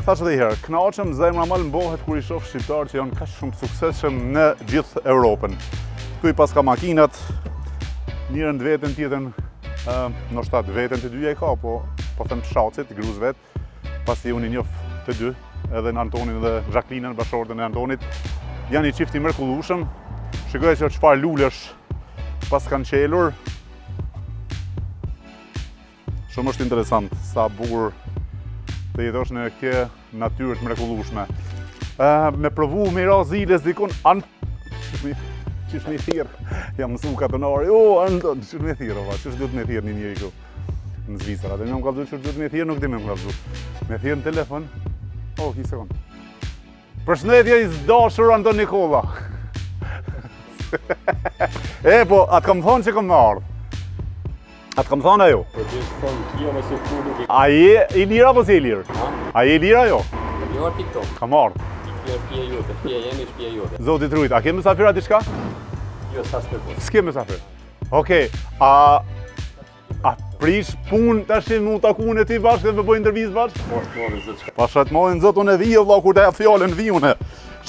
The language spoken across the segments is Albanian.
thash edhe herë, kënaqem, zemra më lëmbohet kur I shoh shqiptar që janë kaq shumë të suksesshëm në gjithë Europën. Këtu I pas ka makinat, njërën të vetën, tjetën, ndoshta të vetën të dyja I ka, po them të shacit, të gruz vet, pasi unë I njoh të dy, edhe në Antonin dhe Jacqueline, bashortën e Antonit. Janë I çift I mrekullueshëm. Shikoj se çfarë lulesh pas kanë qelur. Shumë është interesant, sa bukur të jetosh në këtë natyrë të mrekullueshme. Me provu me ra ziles dikun, qysh me thirr, jam mësu katonari, Anton, qysh me thirr, qysh duhet me thirr një njeri këtu në Zvicër, atë më ka thënë qysh duhet me thirr, nuk di më ka thënë. Me thirr në telefon, një sekond. Përshëndetje I dashur Anton Nikolla. Po, atë kam thonë që kam në ardhë. Atë kam thonë ajo. A je I lirë apo si I lirë? A je I lirë ajo? Jo arë TikTok. Kam ardhë. Shpia jote, shpia jemi, shpia jote. Zotit rujt, a ke mësafira diçka? Jo, sa s'përpun. S'ke mësafir. Okej, a prish pun tash mu taku në ti bashkë dhe me bëj intervistë bashkë? Po, shmoni zot çka. Pashat mojnë zotë unë e vijë vëlla kur ta jap fjalën vijune.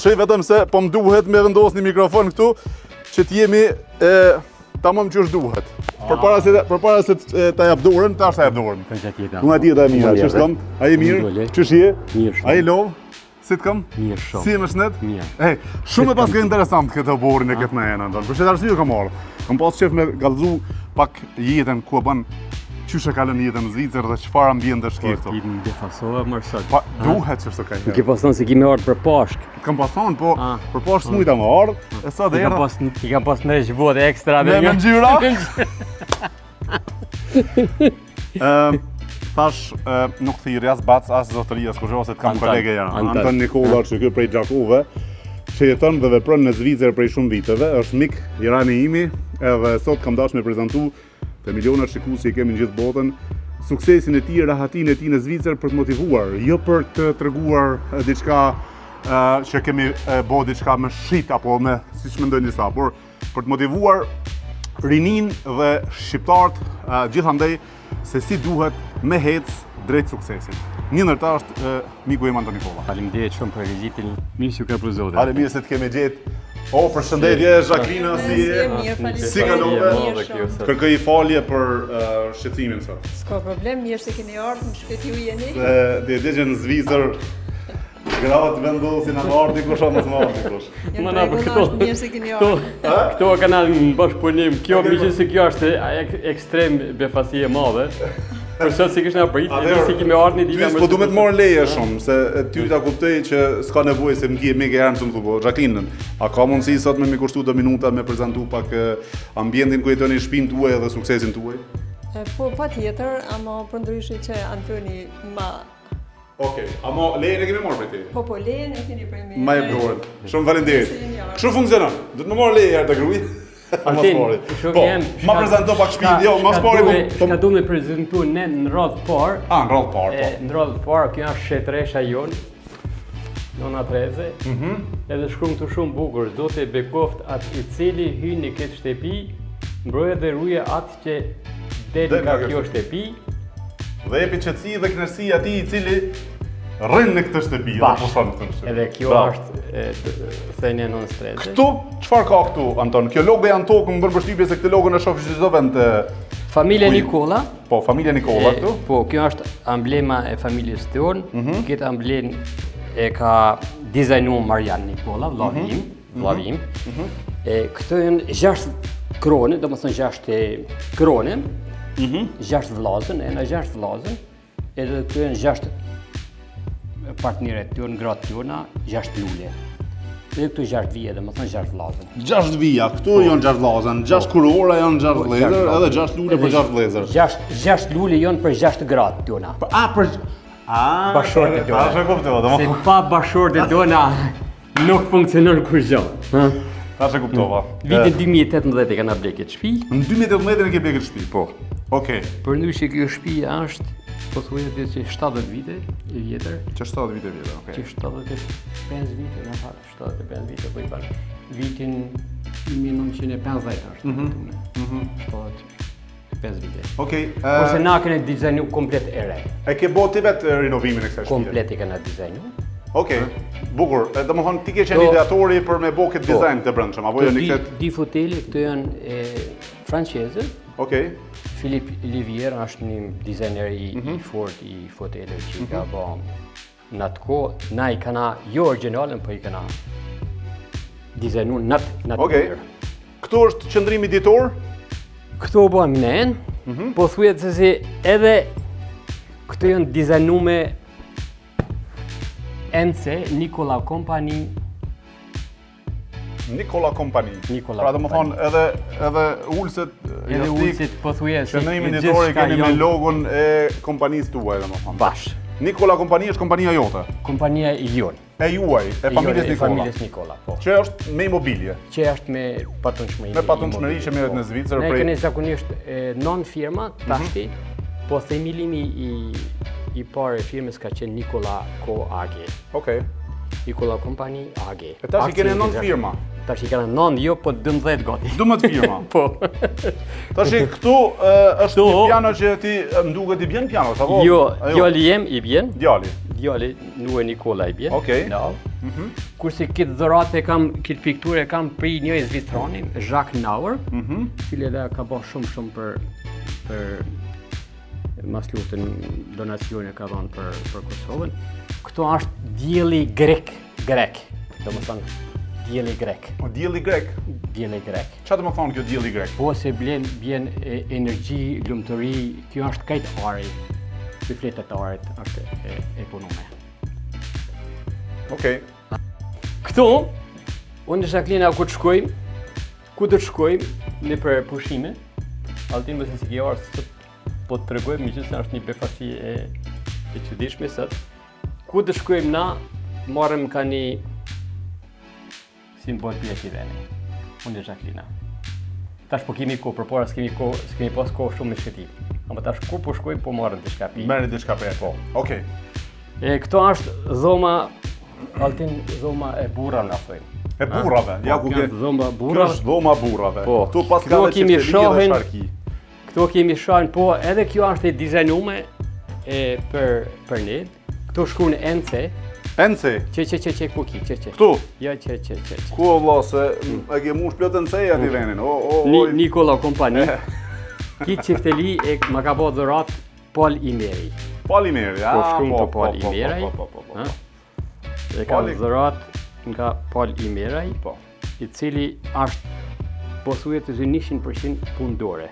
Shej vetëm se po m'duhet me vendos një mikrofon këtu që t'jemi tamam qysh duhet. Përpara se ta jap dorën, tash ta jap dorën. Unë atje ta mirë, ç'është kam? A je mirë? Ç'është je? Mirë shumë. A je lov? Si të kam? Mirë shumë. Si më shnet? Mirë. Shumë e paske interesant këtë borin e këtë në Anton. Për çfarë arsye kam marrë? Kam pas qef me gallëzu pak jetën ku e bën qysh e kalon jetën në Zvicër dhe çfarë ambient është këtu. Ti më defasova më sot. Pa duhet ç'është ka. Ke pas thënë se kemi ardhur për pashk. Kam pas thonë, po për poshtë smujta më ardh, e sa dhe erdha. I kam pas në zhvote ekstra me ngjyra. Thash nuk thirrja as bac as zotëria as kurrë se të kam kolege janë. Anton Nikolla që ky prej Gjakove, që jeton dhe vepron në Zvicër prej shumë viteve, është mik I rani imi, edhe sot kam dashur me prezantu te milionat shikues që I kemi në gjithë botën, suksesin e tij, rahatinë e tij në Zvicër për të motivuar, jo për të treguar diçka që kemi bë diçka me shit apo me siç mendojnë disa, por për të motivuar rinin dhe shqiptarët gjithandej se si duhet me hec drejt suksesit. Një ndër ta është miku im Anton Nikolla. Faleminderit shumë për vizitin. Mirë që ka për zotin. Mirë se të kemi gjetë. Përshëndetje Jacqueline, si kalove? Kërkoj falje për shqetësimin sot. S'ka problem, mirë se keni ardhur, në shpejt ju jeni. Dhe që në Zvicër gravat vendosin a marrë dikush apo s'marrë dikush. Mana për mirë se keni ardhur. Këto kanë në bashkëpunim. Kjo miqë se kjo është ekstrem befasi e madhe. Për sot si kishna prit, si kemi ardhur në ditë. Po duhet të marr leje shumë se ty ta kuptoj që s'ka nevojë se më ke herë më thupo Jacqueline. A ka mundësi sot me kushtu 2 minuta me prezantu pak ambientin ku jetoni, shtëpinë tuaj dhe suksesin tuaj? Po patjetër, ama përndryshe që Antoni ma Okej, ama lejen e kemi marrë prej ti. Po lejen e keni prej me. Ma jep dorën. Shumë faleminderit. Kështu funksionon. Do të më marr leje herë ta gruaj. Ma prezanto pak shtëpinë, jo, mas pari ka du me prezentu ne në radhë parë. Në radhë parë, po. Në radhë parë, kjo është shetresha jonë, Nona Treze, edhe shkruan këtu shumë bukur, Zoti bekoft atë I cili hyn në këtë shtëpi, mbroje dhe ruje atë që del nga kjo shtëpi, dhe jepi qetësi dhe kënaqësi atij I cili rrin në këtë shtëpi, apo pushon në këtë shtëpi. Edhe kjo është thënia Nona Treze. Këtu çfarë ka këtu, Anton? Kjo logo janë tokë, më bën përshtypje se këtë logo në shoh çdo vend. Familja Nikolla. Po, familja Nikolla këtu. Po, kjo është amblema e familjes tonë. Këtë amblemë e ka dizajnuar Marian Nikolla, vllavi im. Këto janë 6 krone, domethënë 6 krone. 6 vllazën, e na 6 vllazën. Edhe këto janë 6 partnerët tonë, gratë tona, 6 lule. Dhe këtu 6 vija, domethënë 6 vllazën. 6 vija, këtu janë 6 vllazën, 6 kurora janë 6 vëllezër, edhe 6 lule për 6 vëllezër. 6 lule janë për 6 gratë tona. Bashortë tona. Tash e kuptova, domethënë. Se pa bashortë tona nuk funksionon kurrë. Tash e kuptova. Vitin 2018 e kanë blekë këtë shtëpi. Në 2018 e ke blekë këtë shtëpi. Po. Okej. Përndryshe kjo shtëpi është pothuajse që 70 vite e vjetër. Që 70 vite vjetër, okej. Që 75 vite, në fakt 75 vite po I bash. Vitin 1950 është. 5 vite. Okej. Kurse na kemi dizajnu komplet e re. E ke bërë ti vetë rinovimin e kësaj shtëpie? Komplet e kena dizajnu. Okej. Bukur. Domethënë ti ke qenë ideatori për me bërë këtë dizajn të brendshëm apo jo në këtë? Di foteli këto janë franceze. Okej. Philippe Livier është një dizajner i fort i foteleve që ka bërë në atë kohë. Na i kana jo originalën, po i kana dizajnu në atë. Okej. Këtu është qëndrimi ditor? Këto bëhem nen, po thujet se si edhe këto janë dizajnume NC Nikola Company. Nikola Company. Nikola pra domethënë edhe ulset edhe ulset po thujet se qëndrimin ditor e keni me logon e kompanisë tuaj domethënë. Bash. Nikola Company është kompania jote? Kompania jon. E juaj, e familjes Nikola. Familjes Nikola, po. Që është me imobilje. Që është me patentshmëri. Me patentshmëri që merret në Zvicër Ne kemi zakonisht non firma tashti, po themelimi i parë e firmës ka qenë Nikola Co AG. Okej. Nikola Company AG. E tash i keni non firma. Tash i kanë non, jo po 12 gati. 12 firma. Po. Tash këtu është një piano që ti më duket i bjen piano, apo? Jo, djali jem i bjen. Djali. Djali nuhe Nikola i bjen. Okej. Kurse këtë dhuratë këtë pikturë e kam pri një Zvicranin, Jacques Nauer, cili edhe ka bërë shumë për mas lutën donacione ka dhënë për Kosovën. Këto është dielli grek, domethënë dielli grek. O dielli grek? Dielli grek. Çfarë do të thonë kjo dielli grek? Po se bjen energji, lumturi, kjo është kajt ari. Si fletat arit është e punome. Okej. Këtu, unë dhe Jacqueline ku të shkojmë në për pushime, Altin më se si kjo arë po të tregojmë që se është një befasi e çuditshme sot. Ku të shkojmë na, marrëm ka një simbol pjesë i veni. Unë dhe Jacqueline. Tash po kemi kohë, përpara s'kemi pas kohë shumë me shkëtim. Ama tash kur po shkojmë po marrëm diçka pi. Merrni diçka për po. Okej. Këto është dhoma, Altin dhoma e burrave na thojnë. E burrave. Ja ku ke dhoma burrave. Kjo është dhoma burrave. Po. Tu pas ka kemi shohin. Sharki. Këto kemi shohin, po edhe kjo është e dizajnuar për ne. Këto shkruan NC. NC. Që kuki, që. Këtu. Ja, që. Ku valla se e ke mush plot NC aty venin. Nikola Company. Ki çifteli e ma ka bërë dhurat Paul Imeri. Paul Imeri, ja. Po shkruan të Paul Imeri. Po. E ka dhurat nga Paul Imeri, Po. I cili është po thuhet të 100% punëdore.